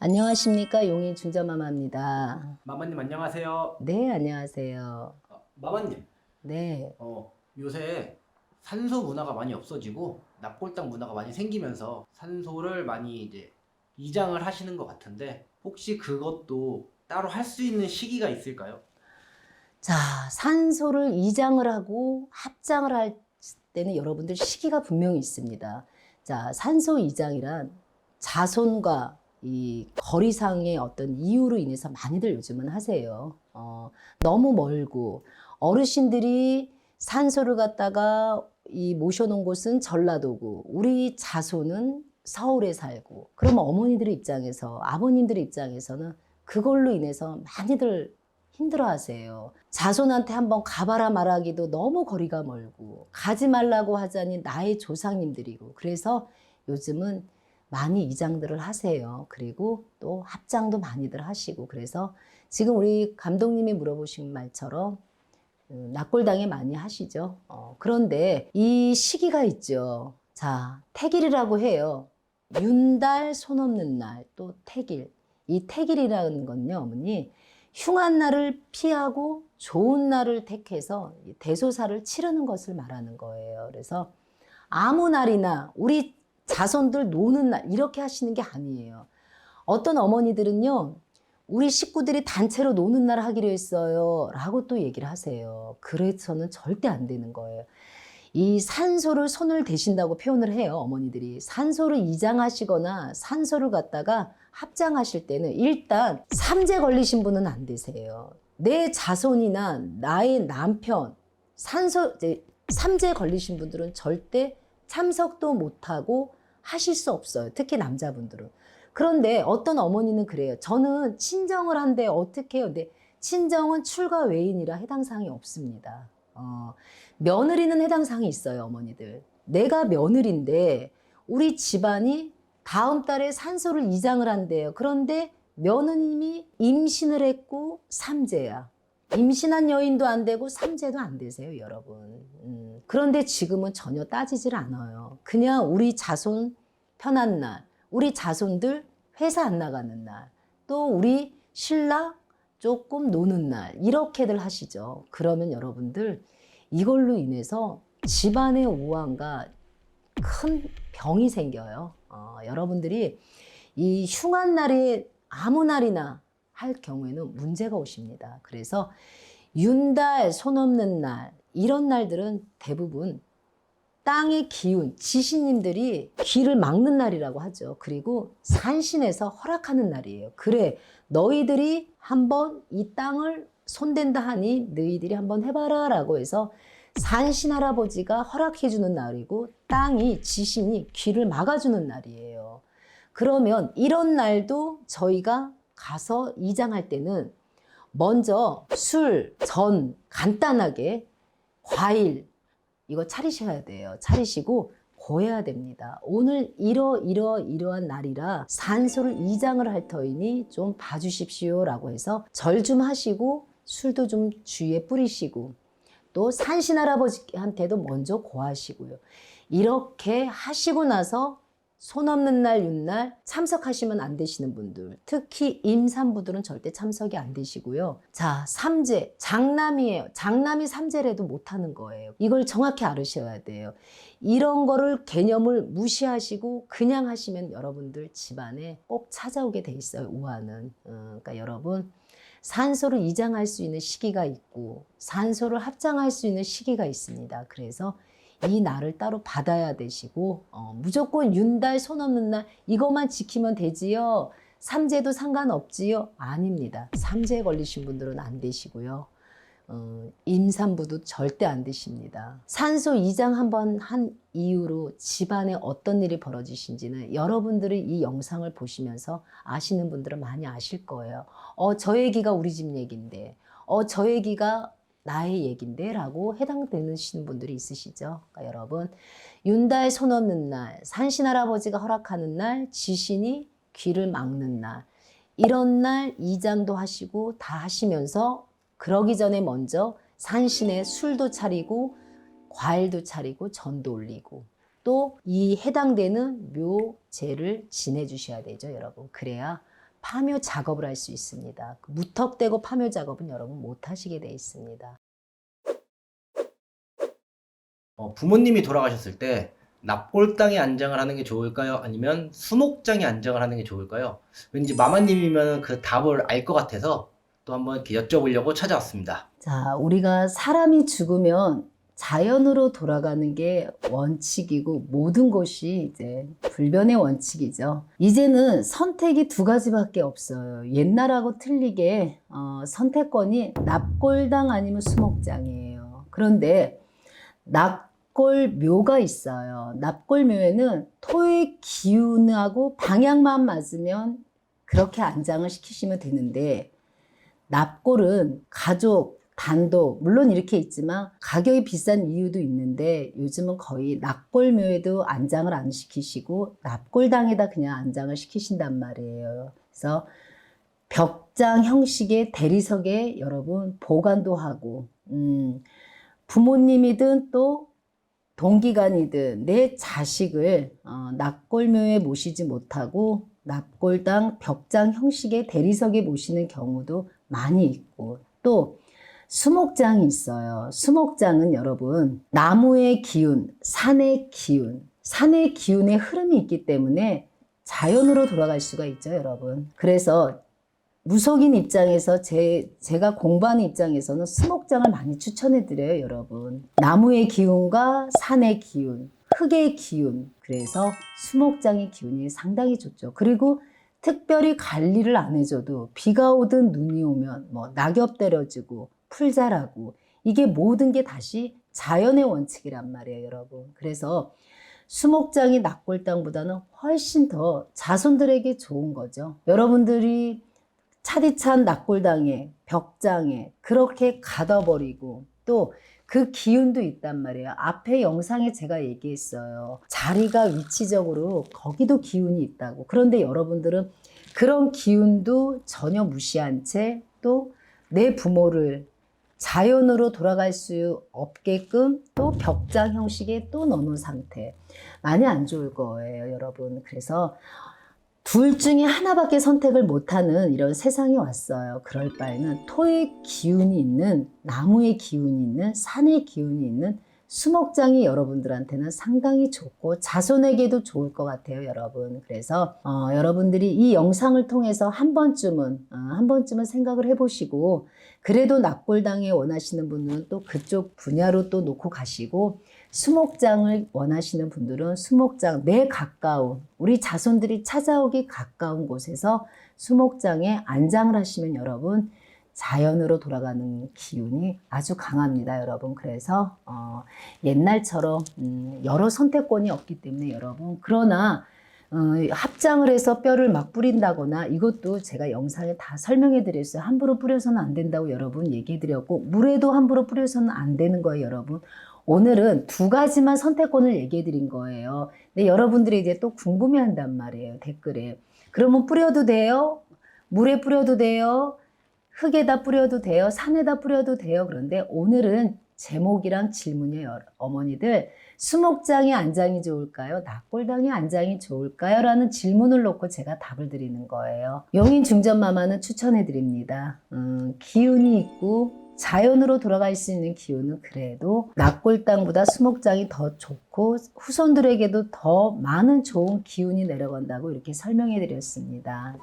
안녕하십니까. 용인 준자마마입니다. 마마님 안녕하세요. 네, 안녕하세요. 마마님, 네. 요새 산소 문화가 많이 없어지고 납골당 문화가 많이 생기면서 산소를 많이 이제 이장을 하시는 것 같은데 혹시 그것도 따로 할 수 있는 시기가 있을까요? 자, 산소를 이장을 하고 합장을 할 때는 여러분들 시기가 분명히 있습니다. 자, 산소 이장이란 자손과 이 거리상의 어떤 이유로 인해서 많이들 요즘은 하세요. 너무 멀고 어르신들이 산소를 갖다가 이 모셔놓은 곳은 전라도고 우리 자손은 서울에 살고 그러면 어머니들 입장에서 아버님들 입장에서는 그걸로 인해서 많이들 힘들어 하세요. 자손한테 한번 가봐라 말하기도 너무 거리가 멀고 가지 말라고 하자니 나의 조상님들이고 그래서 요즘은 많이 이장들을 하세요. 그리고 또 합장도 많이들 하시고 그래서 지금 우리 감독님이 물어보신 말처럼 납골당에 많이 하시죠. 그런데 이 시기가 있죠. 자, 택일이라고 해요. 윤달 손 없는 날, 또 택일. 이 택일이라는 건요, 어머니, 흉한 날을 피하고 좋은 날을 택해서 대소사를 치르는 것을 말하는 거예요. 그래서 아무 날이나 우리 자손들 노는 날 이렇게 하시는 게 아니에요. 어떤 어머니들은요, 우리 식구들이 단체로 노는 날 하기로 했어요 라고 또 얘기를 하세요. 그래서는 절대 안 되는 거예요. 이 산소를 손을 대신다고 표현을 해요. 어머니들이 산소를 이장하시거나 산소를 갖다가 합장하실 때는 일단 삼재 걸리신 분은 안 되세요. 내 자손이나 나의 남편 산소 이제 삼재 걸리신 분들은 절대 참석도 못하고 하실 수 없어요. 특히 남자분들은. 그런데 어떤 어머니는 그래요. 저는 친정을 한데 어떻게 해요? 근데 친정은 출가 외인이라 해당 사항이 없습니다. 며느리는 해당 사항이 있어요, 어머니들. 내가 며느리인데 우리 집안이 다음 달에 산소를 이장을 한대요. 그런데 며느님이 임신을 했고 삼재야. 임신한 여인도 안 되고 삼재도 안 되세요, 여러분. 그런데 지금은 전혀 따지질 않아요. 그냥 우리 자손 편한 날, 우리 자손들 회사 안 나가는 날, 또 우리 신랑 조금 노는 날 이렇게들 하시죠. 그러면 여러분들 이걸로 인해서 집안의 우환과 큰 병이 생겨요. 여러분들이 이 흉한 날에 아무 날이나 할 경우에는 문제가 오십니다. 그래서 윤달, 손 없는 날 이런 날들은 대부분 땅의 기운, 지신님들이 귀를 막는 날이라고 하죠. 그리고 산신에서 허락하는 날이에요. 그래, 너희들이 한번 이 땅을 손댄다 하니 너희들이 한번 해봐라 라고 해서 산신 할아버지가 허락해주는 날이고 땅이, 지신이 귀를 막아주는 날이에요. 그러면 이런 날도 저희가 가서 이장할 때는 먼저 술, 전, 간단하게 과일 이거 차리셔야 돼요. 차리시고 고해야 됩니다. 오늘 이러한 날이라 산소를 이장을 할 터이니 좀 봐주십시오 라고 해서 절 좀 하시고 술도 좀 주위에 뿌리시고 또 산신 할아버지한테도 먼저 고하시고요. 이렇게 하시고 나서 손 없는 날, 윤날 참석하시면 안 되시는 분들, 특히 임산부들은 절대 참석이 안 되시고요. 자, 삼재, 장남이에요. 장남이 삼재래도 못하는 거예요. 이걸 정확히 알으셔야 돼요. 이런 거를 개념을 무시하시고 그냥 하시면 여러분들 집안에 꼭 찾아오게 돼 있어요, 우환은. 그러니까 여러분, 산소를 이장할 수 있는 시기가 있고 산소를 합장할 수 있는 시기가 있습니다. 그래서 이 날을 따로 받아야 되시고 무조건 윤달 손 없는 날 이것만 지키면 되지요. 삼재도 상관없지요. 아닙니다. 삼재에 걸리신 분들은 안 되시고요. 임산부도 절대 안 되십니다. 산소 이장 한번 한 이후로 집안에 어떤 일이 벌어지신지는 여러분들이 이 영상을 보시면서 아시는 분들은 많이 아실 거예요. 저 얘기가 우리 집 얘기인데 저 얘기가 나의 얘긴데 라고 해당되시는 분들이 있으시죠. 그러니까 여러분 윤달 손 없는 날, 산신 할아버지가 허락하는 날, 지신이 귀를 막는 날 이런 날 이장도 하시고 다 하시면서 그러기 전에 먼저 산신에 술도 차리고 과일도 차리고 전도 올리고 또 이 해당되는 묘제를 지내주셔야 되죠, 여러분. 그래야 파묘 작업을 할 수 있습니다. 무턱대고 파묘 작업은 여러분 못 하시게 돼 있습니다. 부모님이 돌아가셨을 때 납골당에 안장을 하는 게 좋을까요? 아니면 수목장에 안장을 하는 게 좋을까요? 왠지 마마님이면 그 답을 알 것 같아서 또 한번 이렇게 여쭤보려고 찾아왔습니다. 자, 우리가 사람이 죽으면 자연으로 돌아가는 게 원칙이고 모든 것이 이제 불변의 원칙이죠. 이제는 선택이 두 가지밖에 없어요. 옛날하고 틀리게 선택권이 납골당 아니면 수목장이에요. 그런데 납골묘가 있어요. 납골묘에는 토의 기운하고 방향만 맞으면 그렇게 안장을 시키시면 되는데, 납골은 가족, 단독, 물론 이렇게 있지만 가격이 비싼 이유도 있는데 요즘은 거의 납골묘에도 안장을 안 시키시고 납골당에다 그냥 안장을 시키신단 말이에요. 그래서 벽장 형식의 대리석에 여러분 보관도 하고, 부모님이든 또 동기간이든 내 자식을 납골묘에 모시지 못하고 납골당 벽장 형식의 대리석에 모시는 경우도 많이 있고, 또 수목장이 있어요. 수목장은 여러분 나무의 기운, 산의 기운의 흐름이 있기 때문에 자연으로 돌아갈 수가 있죠, 여러분. 그래서 무속인 입장에서 제가 공부하는 입장에서는 수목장을 많이 추천해 드려요, 여러분. 나무의 기운과 산의 기운, 흙의 기운, 그래서 수목장의 기운이 상당히 좋죠. 그리고 특별히 관리를 안 해줘도 비가 오든 눈이 오면 뭐 낙엽 때려지고 풀 자라고, 이게 모든 게 다시 자연의 원칙이란 말이에요, 여러분. 그래서 수목장이 납골당보다는 훨씬 더 자손들에게 좋은 거죠. 여러분들이 차디찬 납골당에, 벽장에 그렇게 가둬버리고 또 그 기운도 있단 말이에요. 앞에 영상에 제가 얘기했어요. 자리가 위치적으로 거기도 기운이 있다고. 그런데 여러분들은 그런 기운도 전혀 무시한 채 또 내 부모를 자연으로 돌아갈 수 없게끔 또 벽장 형식에 또 넣어놓은 상태. 많이 안 좋을 거예요, 여러분. 그래서 둘 중에 하나밖에 선택을 못하는 이런 세상이 왔어요. 그럴 바에는 토의 기운이 있는, 나무의 기운이 있는, 산의 기운이 있는 수목장이 여러분들한테는 상당히 좋고 자손에게도 좋을 것 같아요, 여러분. 그래서 여러분들이 이 영상을 통해서 한 번쯤은 생각을 해보시고, 그래도 납골당에 원하시는 분은 또 그쪽 분야로 또 놓고 가시고, 수목장을 원하시는 분들은 수목장, 내 가까운, 우리 자손들이 찾아오기 가까운 곳에서 수목장에 안장을 하시면 여러분 자연으로 돌아가는 기운이 아주 강합니다, 여러분. 그래서 옛날처럼 여러 선택권이 없기 때문에 여러분, 그러나 합장을 해서 뼈를 막 뿌린다거나, 이것도 제가 영상에 다 설명해 드렸어요. 함부로 뿌려서는 안 된다고 여러분 얘기해 드렸고, 물에도 함부로 뿌려서는 안 되는 거예요, 여러분. 오늘은 두 가지만 선택권을 얘기해 드린 거예요. 근데 여러분들이 이제 또 궁금해 한단 말이에요, 댓글에. 그러면 뿌려도 돼요? 물에 뿌려도 돼요? 흙에다 뿌려도 돼요? 산에다 뿌려도 돼요? 그런데 오늘은 제목이랑 질문이에요, 어머니들. 수목장에 안장이 좋을까요? 납골당에 안장이 좋을까요? 라는 질문을 놓고 제가 답을 드리는 거예요. 용인 중전마마는 추천해 드립니다. 기운이 있고 자연으로 돌아갈 수 있는 기운은 그래도 납골당보다 수목장이 더 좋고 후손들에게도 더 많은 좋은 기운이 내려간다고 이렇게 설명해 드렸습니다.